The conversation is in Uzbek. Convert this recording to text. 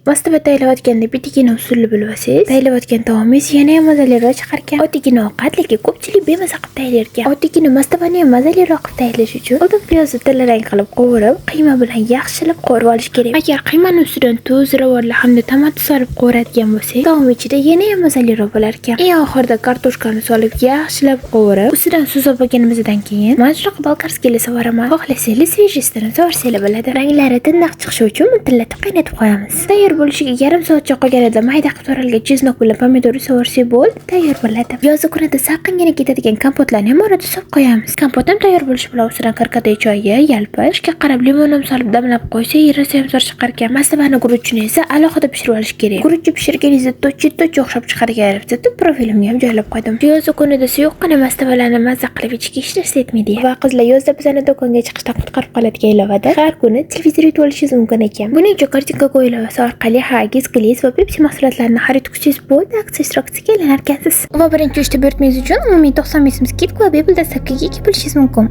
Mastava tayyorlayotganda bittigina usulni bilasiz. Tayyorlayotgan taomingiz yana ham mazaliroq chiqarkan. Oddiygina ovqat, lekin ko'pchilik bemaza qilib tayyorlarkan. Oddiygina mastavani ham mazaliroq qilib tayyorlash uchun oldin piyozni tillarang qilib qovurib, qiyma bilan yaxshilab qovurib olish kerak. Agar qiymani ustidan tuz, ravorlar hamda tomat solib qovuradigan bo'lsak, taom ichida yana ham mazaliroq bo'lar ekan. Eng oxirida kartoshkani solib yaxshilab qovurib, ustidan suv solib olganimizdan keyin majroq bolgarskiy savaraman. Xohlasangiz svejistini savarsangiz bo'ladi. Ranglari tiniq chiqishi uchun mutillatib qaynatib qo'yamiz. Tayyor bo'lishiga yarim soatcha qolganida mayda qilib to'ralgan chesnok bilan pomidorni savarsak bo'ldi, tayyor bo'ladi. Yozgi kunida salqingina ketadigan kompotlarni ham orada solib qo'yamiz. Kompot ham tayyor bo'lishi bilan ustidan karkatay choyi, yalpi, ishga qarab limon ham solib damlab qo'ysak, rosa ham zo'r chiqar ekan. Mastavani guruchini esa alohida pishirib olish kerak. Guruchni pishirganingizda to'chitda o'xshab chiqargan retseptni profilimga ham joylab qo'ydim. Yozgi kunida suyuqqina mastavalarni mazza qilib ichishga hech narsa yetmaydi. Va qizlar yozda bizani do'konga chiqishdan qutqarib qoladigan ilovada har kuni televizor yutib olishingiz mumkin ekan. Buning uchun kartinka ilovasi orqali Hagis, Gliss va Pepsi mahsulotlarini xarid qilsangiz bo'ldi, aksiya ishtirokchisiga aylanarkansiz. Va birinchi uchta buyurtmangiz uchun umumiy 90 ming skidka va bepul dastavkaga ega bo'lishingiz mumkin.